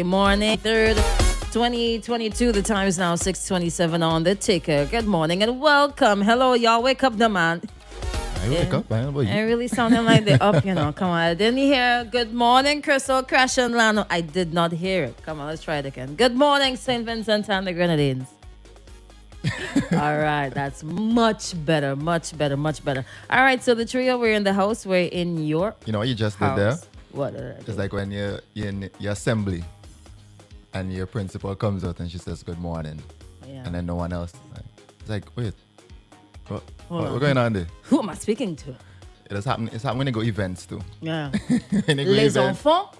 Morning, 3rd, 2022. The time is now 6:27 on the ticker. Good morning and welcome. Hello, y'all. Wake up, the man. I wake up, man. What I you? really sounding like they're up, Come on. I didn't hear good morning, Crystal, Crash, and Lano. I did not hear it. Come on, let's try it again. Good morning, St. Vincent and the Grenadines. All right, that's much better, much better, much better. All right, so the trio, we're in the house. We're in your You know what you just did there? house. What did I do? It's like when you're in your assembly and your principal comes out and she says good morning. Yeah. And then no one else. It's like, wait, Hold on. what's going on there? Who am I speaking to? It's happening when you go events too. Yeah. When you go Les events, enfants.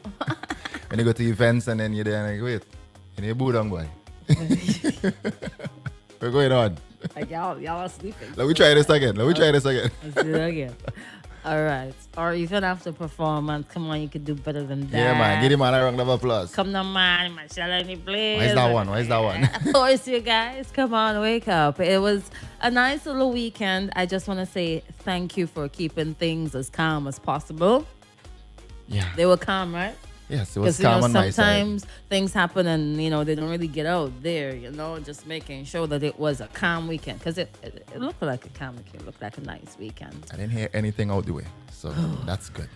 when you go to events and then you're there and like, wait, and you're boot on boy. What's going on? Like y'all are sleeping. Let me try this again. Let's Let's do it again. All right. Or even after performance, come on, you could do better than that. Yeah, man. Give him a round of applause. Come on, man. Michelle, any place. Why is that one? Why is that one? Of course, you guys. Come on, wake up. It was a nice little weekend. I just want to say thank you for keeping things as calm as possible. Yeah. They were calm, right? Yes, it was Because, calm on my side. sometimes things happen and, they don't really get out there, just making sure that it was a calm weekend. Because it looked like a calm weekend. It looked like a nice weekend. I didn't hear anything out the way. So that's good.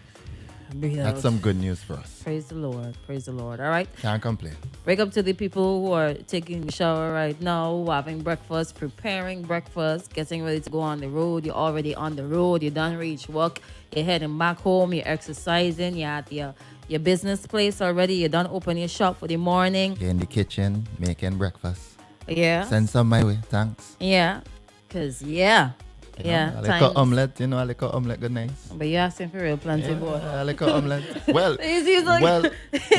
Breathe That's out. some good news for us. Praise the Lord. Praise the Lord. All right. Can't complain. Wake up to the people who are taking the shower right now, having breakfast, preparing breakfast, getting ready to go on the road. You're already on the road. You done reach work. You're heading back home. You're exercising. You're at your business place already. You done open your shop for the morning. You're in the kitchen making breakfast. Yeah. Send some my way. Thanks. Yeah. Because, yeah. You know, Yeah. I like a omelette. I like a omelette. Good nice. But you're asking for real plenty, boy. I like a omelette. Well, He's like,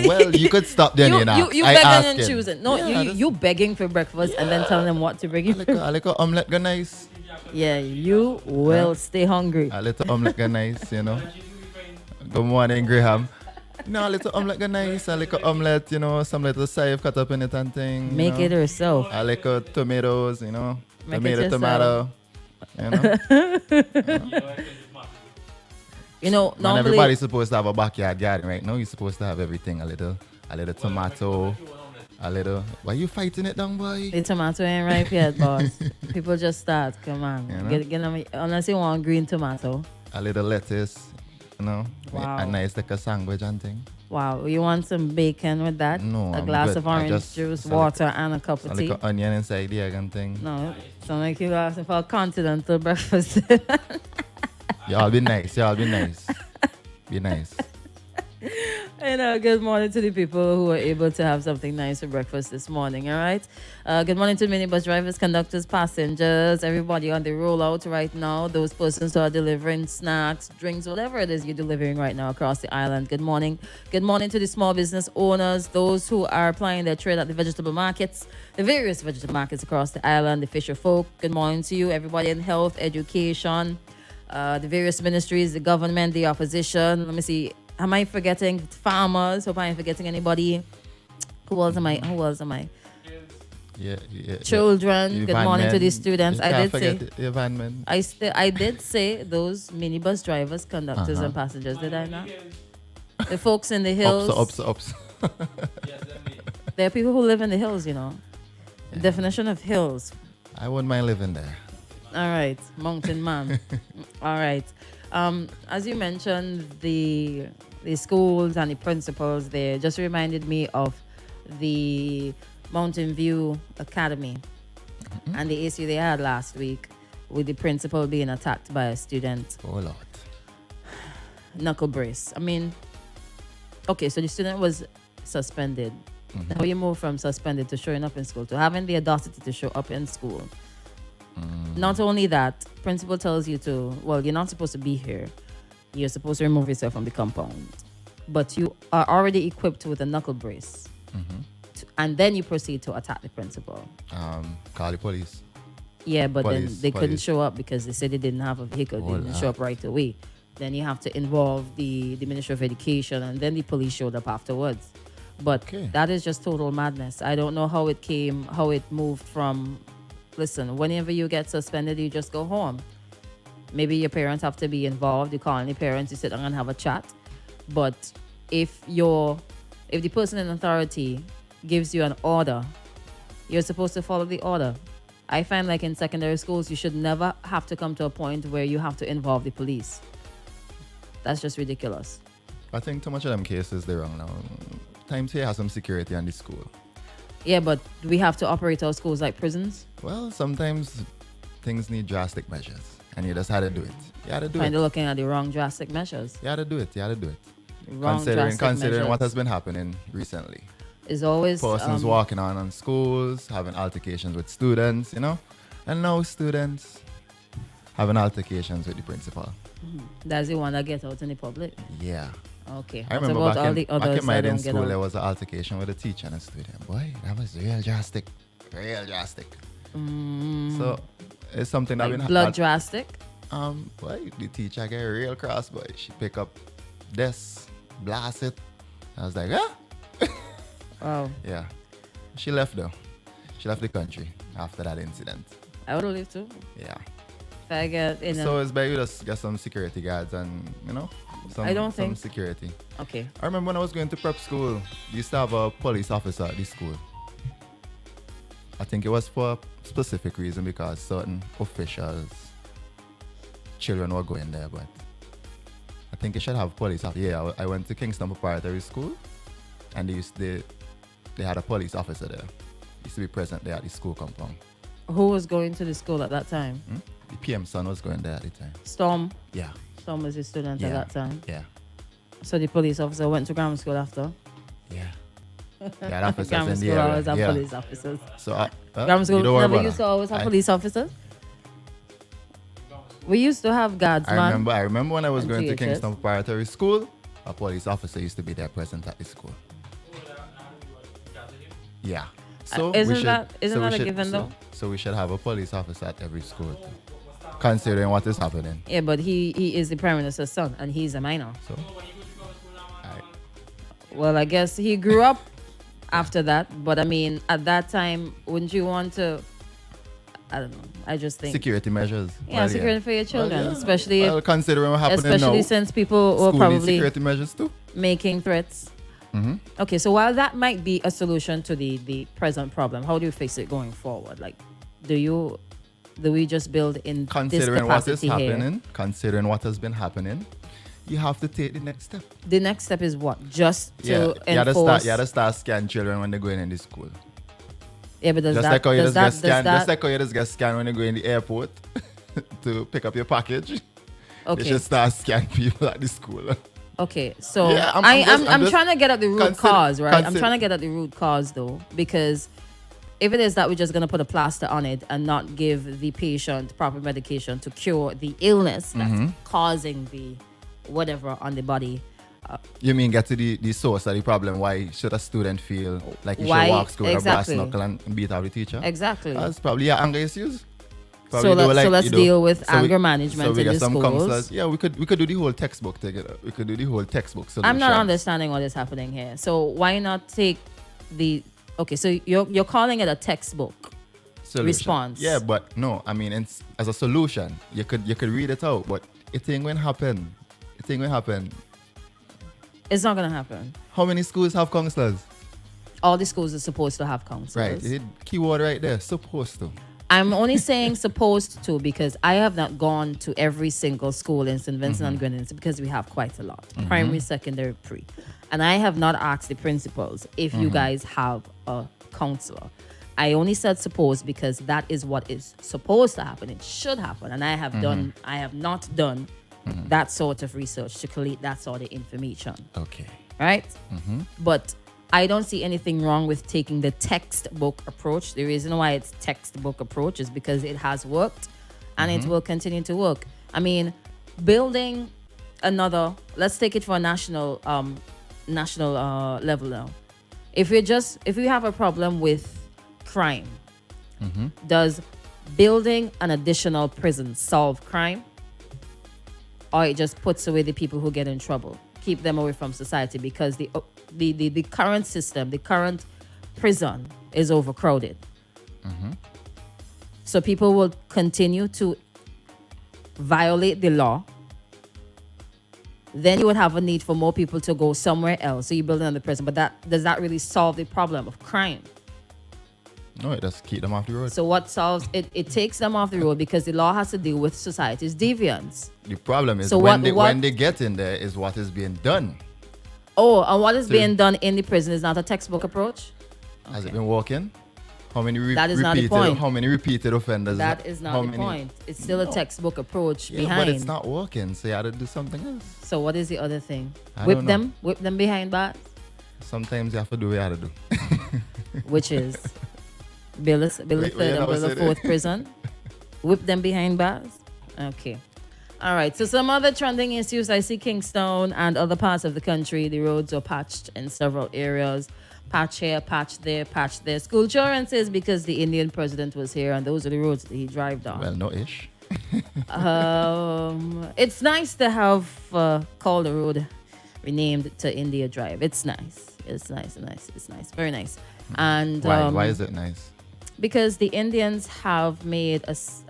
well, you could stop there, you know. you I begging asked and him. choosing. No, Yeah, you begging for breakfast and then telling them what to bring you. I like a omelette. Good nice. Yeah, you will stay hungry. A little omelette. Good nice. Good morning, Graham. No, a little omelette. Good nice. I like a omelette. Some little save cut up in it and thing. Make it yourself. I like a tomatoes. Make Tomato, it tomato. Normally Man, everybody's supposed to have a backyard garden right now. You're supposed to have everything. A little tomato, a little. Why you fighting it down, boy? the tomato ain't ripe yet, boss. People just start. Come on, get them, unless you want green tomato. A little lettuce, Wow. a nice like a sandwich and thing. Wow, you want some bacon with that? No, a I'm glass good. of I orange just- juice, so water, and a cup A of tea. little onion inside the egg and thing. No, sound like you're asking for a continental breakfast. Y'all be nice. Y'all be nice. Be nice. Good morning to the people who are able to have something nice for breakfast this morning, all right? Good morning to minibus drivers, conductors, passengers, everybody on the rollout right now, those persons who are delivering snacks, drinks, whatever it is you're delivering right now across the island. Good morning. Good morning to the small business owners, those who are applying their trade at the vegetable markets, the various vegetable markets across the island, the fisher folk. Good morning to you, everybody in health, education, the various ministries, the government, the opposition. Let me see. Am I forgetting farmers? Hope I ain't forgetting anybody. Who else am I? Yeah. Children. Good morning to the students. I did say. Your van man. I did say those minibus drivers, conductors, and passengers. Did I not? The folks in the hills. Ups. There are people who live in the hills. The definition of hills. I wouldn't mind living there. All right, mountain man. All right. As you mentioned, the schools and the principals there just reminded me of the Mountain View Academy and the issue they had last week with the principal being attacked by a student. Oh Lord. Knuckle brace. I mean, okay, so the student was suspended. How you move from suspended to showing up in school to having the audacity to show up in school. Not only that, principal tells you you're not supposed to be here. You're supposed to remove yourself from the compound. But you are already equipped with a knuckle brace. And then you proceed to attack the principal. Call the police. Yeah, but then Police, they couldn't police. show up because they said they didn't have a vehicle. They didn't show up right away. Then you have to involve the Ministry of Education, and then the police showed up afterwards. But that is just total madness. I don't know how it came, how it moved from... Listen, whenever you get suspended, you just go home. Maybe your parents have to be involved. You call any parents, you sit down and have a chat. But if your if the person in authority gives you an order, you're supposed to follow the order. I find like in secondary schools, you should never have to come to a point where you have to involve the police. That's just ridiculous. I think too much of them cases they're wrong now. Times here has some security in the school. Yeah, but do we have to operate our schools like prisons? Well, sometimes things need drastic measures, and you just had to do it. You had to do Kind it. of looking at the wrong drastic measures. You had to do it. You had to do it. Wrong Considering drastic what measures has been happening recently. is always Persons walking on schools, having altercations with students, you know, and now students having altercations with the principal. that's the one that gets out in the public. Yeah. Okay. I What remember about back all in, the back others in my that day in don't get school, out? there was an altercation with a teacher and a student. Boy, that was real drastic. Real drastic. So it's something that Like been blood drastic. boy, the teacher get real cross, boy. She pick up this, blast it. I was like, ah. Wow. Yeah. She left though. She left the country after that incident. I would leave too. Yeah. If I get in So it's better you just get some security guards and, you know, I don't some think- security. Okay. I remember when I was going to prep school, we used to have a police officer at the school. I think it was for a specific reason because certain officials, children were going there, but I think it should have police officer. Yeah, I went to Kingston Preparatory School and they had a police officer there. Used to be present there at the school compound. Who was going to the school at that time? The PM son was going there at the time. Storm. Yeah. Storm was a student at Yeah. that time. Yeah. So the police officer went to grammar school after. Yeah. Yeah, officers Grammar in the school area. always have Yeah. police officers. So Grammar school you don't worry never about used to that. always have I- police officers. We used to have guards, man. I remember when I was And going to THS. Kingston Preparatory School, a police officer used to be there present at the school. Yeah. So Isn't we should, that- isn't so we that a should- given, so- though? So we should have a police officer at every school too, considering what is happening. Yeah, but he is the prime minister's son and he's a minor. So I, Well, I guess he grew up after that, but I mean, at that time, wouldn't you want to? I don't know. I just think security measures. yeah, security for your children, Well, yeah. especially Well, considering what happening especially now, since people were school needs probably security measures too. making threats. Okay, so while that might be a solution to the present problem, how do you face it going forward? Like, do we just build in this Considering what is capacity here? happening, considering what has been happening, you have to take the next step. The next step is what? Just to You gotta enforce. start scan children when they're going in the school. Yeah, but does Just that like how you does just that get does scanned, that just like how you just get scanned when you go in the airport to pick up your package. They okay? should start scanning people at the school. Okay, so Yeah, I'm just trying to get at the root consider- cause, right? I'm consider- trying to get at the root cause though, because if it is that we're just gonna put a plaster on it and not give the patient proper medication to cure the illness that's Mm-hmm. causing the whatever on the body, You mean get to the source of the problem? Why should a student feel like he Why- should walk school with exactly. a brass knuckle and beat out the teacher? exactly. That's probably your anger issues. So let's deal with anger management so we in get the some schools. counselors. Yeah, we could do the whole textbook together. We could do the whole textbook solution. I'm not understanding what is happening here. So why not take the okay? So you're calling it a textbook. Solution. response. Yeah, but no, I mean, as a solution, you could read it out, but it ain't going to happen. It ain't going to happen. It's not gonna happen. How many schools have counselors? All the schools are supposed to have counselors. Right, you did keyword right there, supposed to. I'm only saying supposed to because I have not gone to every single school in St. Vincent and Grenadines because we have quite a lot, primary, secondary, pre. And I have not asked the principals if you guys have a counselor. I only said suppose because that is what is supposed to happen. It should happen. And I have not done that sort of research to collate that sort of information. Okay. Right? But I don't see anything wrong with taking the textbook approach. The reason why it's textbook approach is because it has worked and it will continue to work. I mean, building another, let's take it for a national level now. If we have a problem with crime, does building an additional prison solve crime? Or it just puts away the people who get in trouble, keep them away from society because the current system, the current prison is overcrowded. So people will continue to violate the law, then you would have a need for more people to go somewhere else. So you build another prison. But does that really solve the problem of crime? No, it just keep them off the road. So what solves it? It takes them off the road because the law has to deal with society's deviance. The problem is So when what- they get in there is what is being done. Oh, and what is being done in the prison is not a textbook approach? Has it Okay. been working? How many That is not the point. How many repeated offenders? That is not how the many- point. It's still a No. textbook approach Yeah, behind. but it's not working, so you had to do something else. So what is the other thing? I Whip don't know. them? Whip them behind bars? Sometimes you have to do what you have to do. Which is build a Wait, third and never build a said it. fourth prison? Whip them behind bars? Okay. All right. So some other trending issues. I see Kingston and other parts of the country. The roads are patched in several areas. Patch here, patch there, patch there. School children says because the Indian president was here and those are the roads that he drove down. Well, no ish. It's nice to have Calder Road renamed to India Drive. It's nice. It's nice. It's nice. Very nice. And Why is it nice? because the Indians have made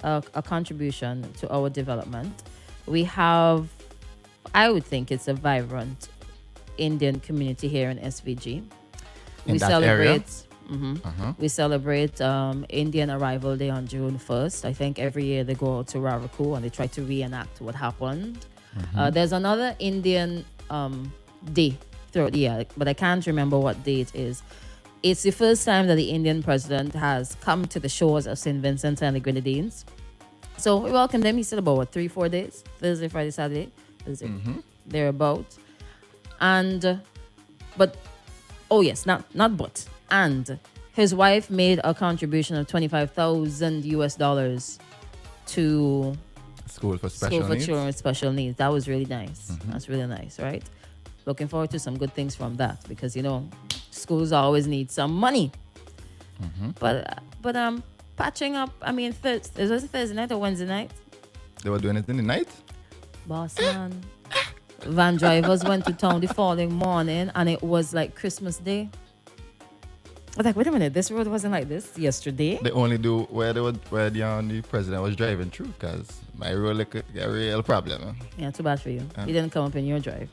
a contribution to our development. We have, I would think it's a vibrant Indian community here in SVG. In that area? We celebrate Indian Arrival Day on June 1st. I think every year they go out to Raraku and they try to reenact what happened. There's another Indian day throughout the year, but I can't remember what day it is. It's the first time that the Indian president has come to the shores of St. Vincent and the Grenadines. So we welcomed him. He said about 3-4 days, Thursday, Friday, Saturday, Thursday, thereabout. And but oh yes, not but. And his wife made a contribution of $25,000 US to School for school special for needs. children with special needs. That was really nice. That's really nice, right? Looking forward to some good things from that because schools always need some money. But patching up. I mean, was it Thursday night or Wednesday night? They were doing it in the night. Boss man, van drivers went to town the following morning, and it was like Christmas Day. I was like, wait a minute, this road wasn't like this yesterday. They only do where the president was driving through, because my road like a real problem. Huh? Yeah, too bad for you. You didn't come up in your drive.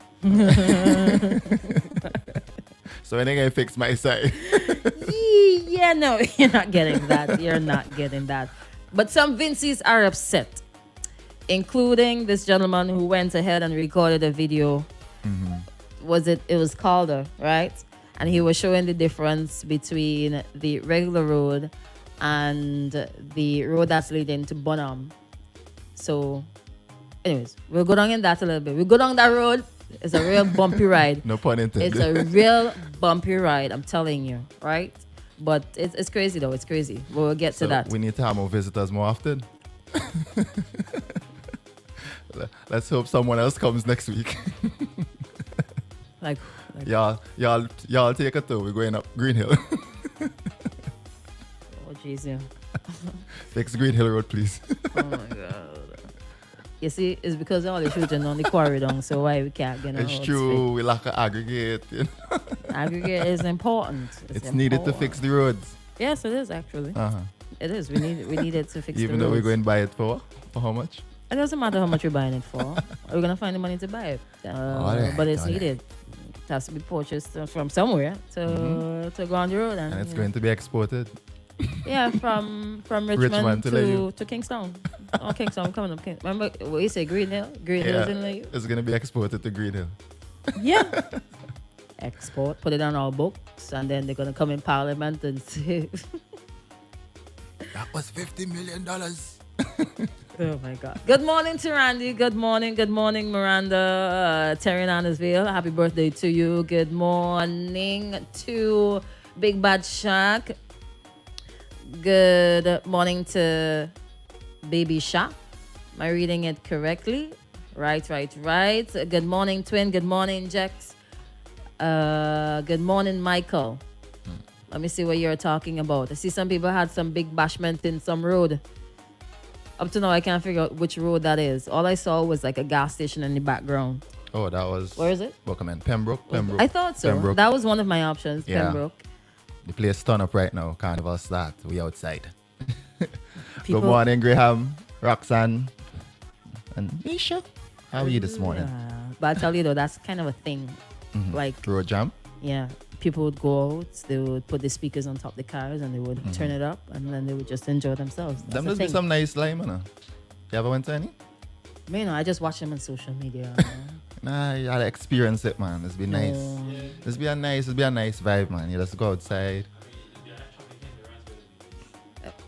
So when they gonna fix my side? Yeah, no, you're not getting that. You're not getting that. But some Vincies are upset, including this gentleman who went ahead and recorded a video. It was Calder, right? And he was showing the difference between the regular road and the road that's leading to Bonham. So, anyways, we'll go down in that a little bit. We'll go down that road. It's a real bumpy ride. No pun intended. It's a real bumpy ride, I'm telling you, right? But it's crazy though. It's crazy. We'll get to that. We need to have more visitors more often. Let's hope someone else comes next week. Like y'all take a tour. We're going up Green Hill. oh jeez, yeah. Fix Green Hill Road, please. Oh my god. You see, it's because all the children on the quarry down, so why we can't get It's true. We lack an aggregate. Aggregate is important. It's needed to fix the roads. Yes, it is actually. Uh-huh. It is. We need it to fix Even the though we're roads. going to buy it for how much? It doesn't matter how much we're buying it for. We're gonna find the money to buy it. But it's needed. It has to be purchased from somewhere to go on the road, And it's you going to be exported. yeah, from Richmond, Richmond to Layou. to Kingston. Oh, Kingston, coming up. Remember what you say, Green Hill? Green Hill's in Layou? It's going to be exported to Green Hill. Yeah. Export, put it on our books, and then they're gonna come in Parliament and say, That was $50 million. "Oh my God!" Good morning to Randy. Good morning, Miranda. Terry in Annesville. Happy birthday to you. Good morning to Big Bad Shack. Good morning to Baby Sha. Am I reading it correctly? Right. Good morning, Twin. Good morning, Jex. Good morning, Michael. Let me see what you're talking about. I see some people had some big bashment in some road. Up to now, I can't figure out which road that is. All I saw was like a gas station in the background. Oh, that was... Where is it? Welcome Pembroke. I thought so. Pembroke. That was one of my options, Yeah. Pembroke. The place turn up right now. Carnival start. We outside. People- Good morning, Graham, Roxanne, and Misha. How are you this morning? But I tell you though, that's kind of a thing. Like, Road jam? yeah, people would go out, they would put the speakers on top of the cars and they would turn it up and then they would just enjoy themselves. That's Them the must be thing. some nice lime, you know. You ever went to any? I just watch them on social media. Nah, you gotta experience it, man. It's be nice. It's be a nice vibe, man. You just go outside.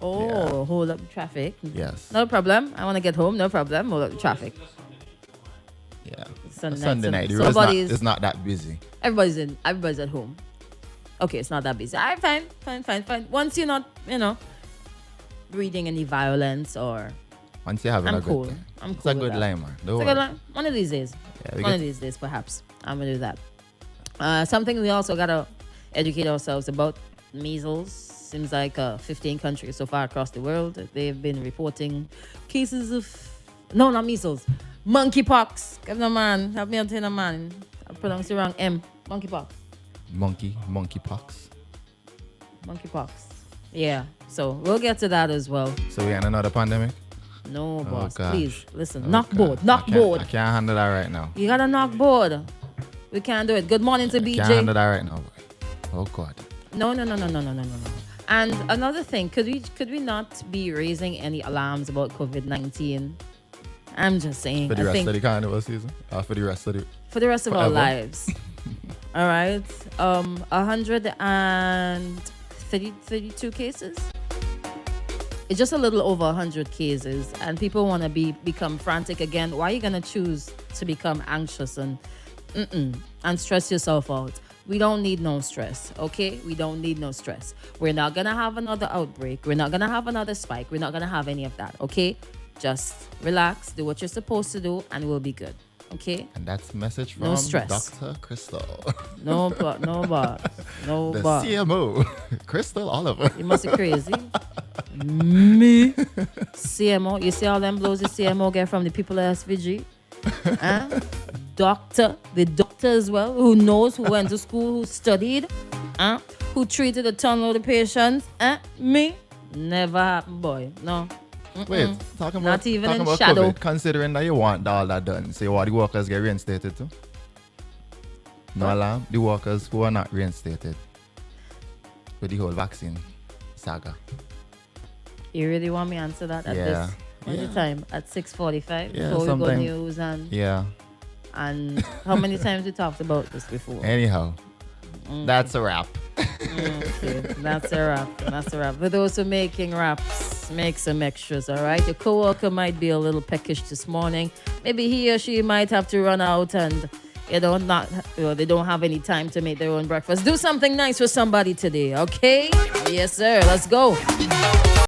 Hold up the traffic. Yes. No problem. I want to get home. No problem. Hold up the traffic. Yeah. Sunday night. The So road's everybody's- it's not that busy. Everybody's at home. Okay, it's not that busy. All right, fine. Once you're not, breathing any violence or Once you're having I'm a cool. good time. I'm It's cool a with good that. line, man. Don't It's a worry. good line. One of these days. Yeah, we One get- of these days, perhaps. I'm gonna do that. Something we also gotta educate ourselves about: measles. Seems like 15 countries so far across the world, they've been reporting cases of not measles, monkeypox. Come on, man, help me out here, man. I pronounced it wrong. Monkeypox. Monkeypox. Monkeypox. Yeah. So we'll get to that as well. So we in another pandemic? No, boss. gosh. Please listen. Oh, Knock God. board. Knock I board. can't handle that right now. You gotta knock board. We can't do it. Good morning to Can't BJ. handle that right now. Oh God. No. And another thing, could we not be raising any alarms about COVID-19? I'm just saying. For the I rest think of the carnival season? Or for the rest of the... for the rest of our forever. lives. All right. 132 cases. It's just a little over 100 cases, and people want to become frantic again. Why are you gonna choose to become anxious and stress yourself out? We don't need no stress, okay? We don't need no stress. We're not gonna have another outbreak. We're not gonna have another spike. We're not gonna have any of that, okay? Just relax, do what you're supposed to do, and we'll be good, okay? And that's a message from No stress. Dr. Crystal. No boss. The CMO, Crystal Oliver. You must be crazy. Me? CMO. You see all them blows the CMO get from the people at SVG? Huh? The doctor as well, who knows, who went to school, who studied, who treated a ton of the patients. Me? Never happened, boy. No. Wait, talking Not about, even talking in about shadow. COVID, considering that you want all that done, so you want the workers get reinstated too? No alarm? The workers who are not reinstated with the whole vaccine saga. You really want me to answer that at Yeah. this time? At 6:45 Yeah, before we go sometime. news Yeah. and how many times we talked about this before? Anyhow, that's a wrap. Okay, that's a wrap. For those who are making wraps, make some extras, all right? Your coworker might be a little peckish this morning. Maybe he or she might have to run out and they don't have any time to make their own breakfast. Do something nice for somebody today, okay? Yes, sir. Let's go.